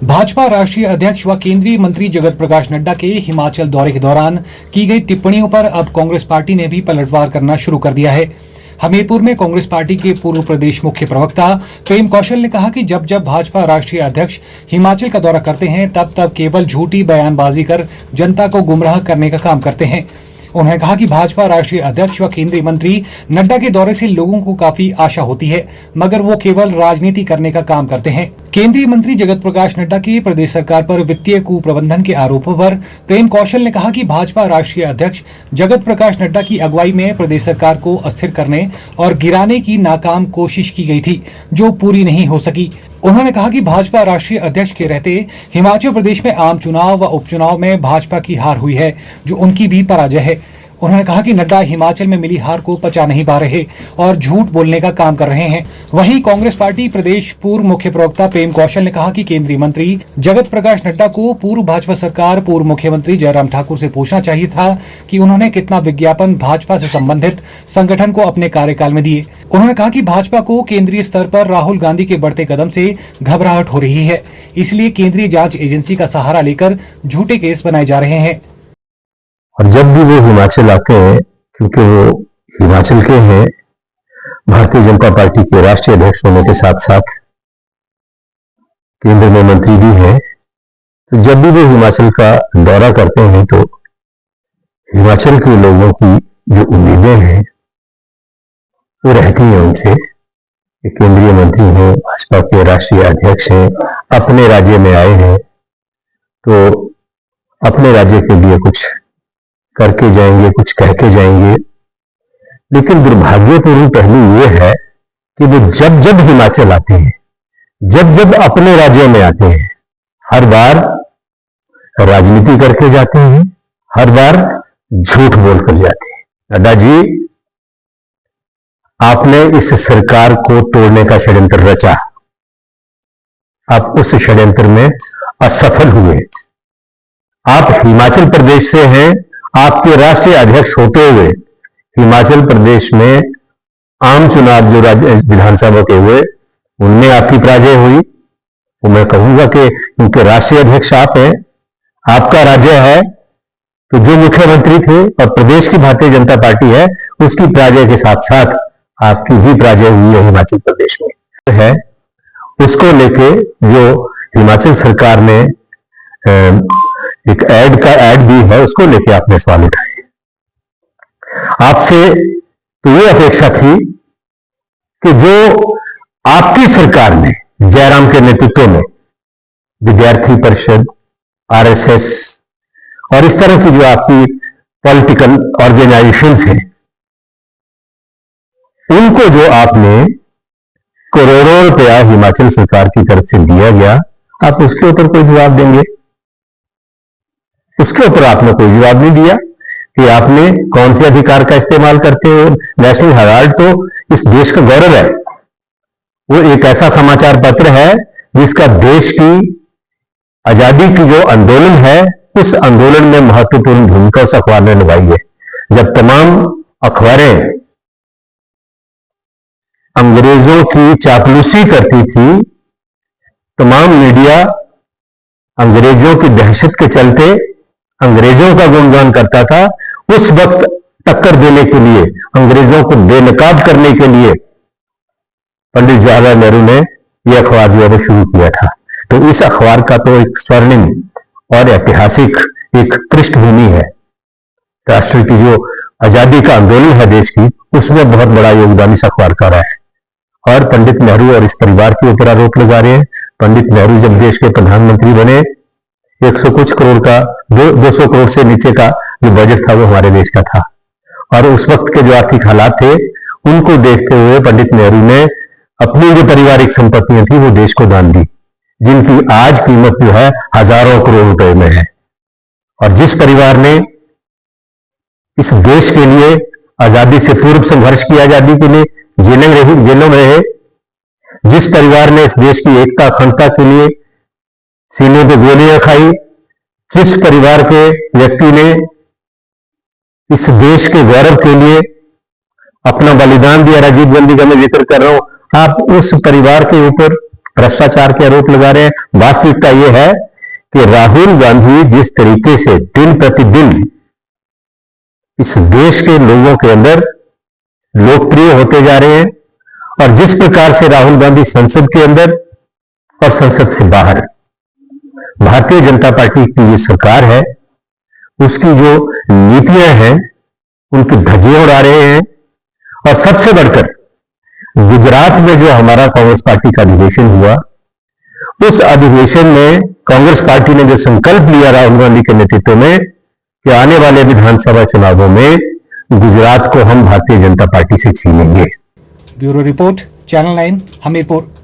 भाजपा राष्ट्रीय अध्यक्ष व केंद्रीय मंत्री जगत प्रकाश नड्डा के हिमाचल दौरे के दौरान की गई टिप्पणियों पर अब कांग्रेस पार्टी ने भी पलटवार करना शुरू कर दिया है। हमीरपुर में कांग्रेस पार्टी के पूर्व प्रदेश मुख्य प्रवक्ता प्रेम कौशल ने कहा कि जब जब भाजपा राष्ट्रीय अध्यक्ष हिमाचल का दौरा करते हैं तब केवल झूठी बयानबाजी कर जनता को गुमराह करने का काम करते हैं। उन्होंने कहा कि भाजपा राष्ट्रीय अध्यक्ष व केंद्रीय मंत्री नड्डा के दौरे से लोगों को काफी आशा होती है, मगर वो केवल राजनीति करने का काम करते हैं। केंद्रीय मंत्री जगत प्रकाश नड्डा की प्रदेश सरकार पर वित्तीय कुप्रबंधन के आरोपों पर प्रेम कौशल ने कहा कि भाजपा राष्ट्रीय अध्यक्ष जगत प्रकाश नड्डा की अगुवाई में प्रदेश सरकार को अस्थिर करने और गिराने की नाकाम कोशिश की गई थी, जो पूरी नहीं हो सकी। उन्होंने कहा कि भाजपा राष्ट्रीय अध्यक्ष के रहते हिमाचल प्रदेश में आम चुनाव व उपचुनाव में भाजपा की हार हुई है, जो उनकी भी पराजय है। उन्होंने कहा कि नड्डा हिमाचल में मिली हार को पचा नहीं पा रहे और झूठ बोलने का काम कर रहे हैं। वहीं कांग्रेस पार्टी प्रदेश पूर्व मुख्य प्रवक्ता प्रेम कौशल ने कहा कि केंद्रीय मंत्री जगत प्रकाश नड्डा को पूर्व भाजपा सरकार पूर्व मुख्यमंत्री जयराम ठाकुर से पूछना चाहिए था कि उन्होंने कितना विज्ञापन भाजपा से संबंधित संगठन को अपने कार्यकाल में दिए। उन्होंने कहा कि भाजपा को केंद्रीय स्तर पर राहुल गांधी के बढ़ते कदम से घबराहट हो रही है, इसलिए केंद्रीय जांच एजेंसी का सहारा लेकर झूठे केस बनाए जा रहे हैं। और जब भी वो हिमाचल आते हैं, क्योंकि वो हिमाचल के हैं, भारतीय जनता पार्टी के राष्ट्रीय अध्यक्ष होने के साथ साथ केंद्र में मंत्री भी हैं, तो जब भी वो हिमाचल का दौरा करते हैं तो हिमाचल के लोगों की जो उम्मीदें हैं वो रहती हैं उनसे कि केंद्रीय मंत्री हैं, भाजपा के राष्ट्रीय अध्यक्ष हैं, अपने राज्य में आए हैं तो अपने राज्य के लिए कुछ करके जाएंगे, कुछ कह के जाएंगे। लेकिन दुर्भाग्यपूर्ण पहलू यह है कि वो जब जब हिमाचल आते हैं, जब जब अपने राज्य में आते हैं, हर बार राजनीति करके जाते हैं, हर बार झूठ बोलकर जाते हैं। नड्डा जी, आपने इस सरकार को तोड़ने का षड्यंत्र रचा, आप उस षड्यंत्र में असफल हुए। आप हिमाचल प्रदेश से हैं, आपके राष्ट्रीय अध्यक्ष होते हुए हिमाचल प्रदेश में आम चुनाव जो विधानसभा के हुए उनमें आपकी पराजय हुई। तो मैं कहूंगा कि उनके राष्ट्रीय अध्यक्ष आप हैं, आपका राज्य है, तो जो मुख्यमंत्री थे और प्रदेश की भारतीय जनता पार्टी है उसकी पराजय के साथ साथ आपकी भी पराजय हुई है हिमाचल प्रदेश में है। उसको लेके जो हिमाचल सरकार ने एक ऐड भी है, उसको लेके आपने सवाल उठाए। आपसे तो ये अपेक्षा थी कि जो आपकी सरकार ने जयराम के नेतृत्व में विद्यार्थी परिषद, आरएसएस और इस तरह की जो आपकी पॉलिटिकल ऑर्गेनाइजेशंस हैं, उनको जो आपने करोड़ों रुपया हिमाचल सरकार की तरफ से दिया गया, आप उसके ऊपर कोई जवाब देंगे? उसके ऊपर आपने कोई जवाब नहीं दिया कि आपने कौन से अधिकार का इस्तेमाल करते हो। नेशनल हेराल्ड तो इस देश का गौरव है, वो एक ऐसा समाचार पत्र है जिसका देश की आजादी की जो आंदोलन है उस आंदोलन में महत्वपूर्ण भूमिका उस अखबार ने निभाई है। जब तमाम अखबारें अंग्रेजों की चापलूसी करती थी, तमाम मीडिया अंग्रेजों की दहशत के चलते अंग्रेजों का गुणगान करता था, उस वक्त टक्कर देने के लिए, अंग्रेजों को बेनकाब करने के लिए पंडित जवाहरलाल नेहरू ने यह अखबार जो है शुरू किया था। तो इस अखबार का तो एक स्वर्णिम और ऐतिहासिक एक पृष्ठभूमि है। राष्ट्र की जो आजादी का आंदोलन है देश की, उसमें बहुत बड़ा योगदान इस अखबार का रहा है। और पंडित नेहरू और इस परिवार के ऊपर आरोप लगा रहे हैं। पंडित नेहरू जब देश के प्रधानमंत्री बने, 100 कुछ करोड़ का 200 करोड़ से नीचे का जो बजट था वो हमारे देश का था, और उस वक्त के जो आर्थिक हालात थे उनको देखते हुए पंडित नेहरू ने अपनी जो पारिवारिक संपत्तियां थी वो देश को दान दी, जिनकी आज कीमत जो है हजारों करोड़ रुपए में है। और जिस परिवार ने इस देश के लिए आजादी से पूर्व संघर्ष किया, आजादी के लिए जेलों में रहे, जिस परिवार ने इस देश की एकता अखंडता के लिए सीने पे गोलियां खाई, जिस परिवार के व्यक्ति ने इस देश के गौरव के लिए अपना बलिदान दिया, राजीव गांधी का मैं जिक्र कर रहा हूं, आप उस परिवार के ऊपर भ्रष्टाचार के आरोप लगा रहे हैं। वास्तविकता यह है कि राहुल गांधी जिस तरीके से दिन प्रतिदिन इस देश के लोगों के अंदर लोकप्रिय होते जा रहे हैं और जिस प्रकार से राहुल गांधी संसद के अंदर और संसद से बाहर भारतीय जनता पार्टी की जो सरकार है उसकी जो नीतियां हैं उनकी धज्जियां उड़ा रहे हैं। और सबसे बढ़कर गुजरात में जो हमारा कांग्रेस पार्टी का अधिवेशन हुआ, उस अधिवेशन में कांग्रेस पार्टी ने जो संकल्प लिया राहुल गांधी के नेतृत्व में कि आने वाले विधानसभा चुनावों में गुजरात को हम भारतीय जनता पार्टी से छीनेंगे। Bureau report, channel 9, Hamirpur.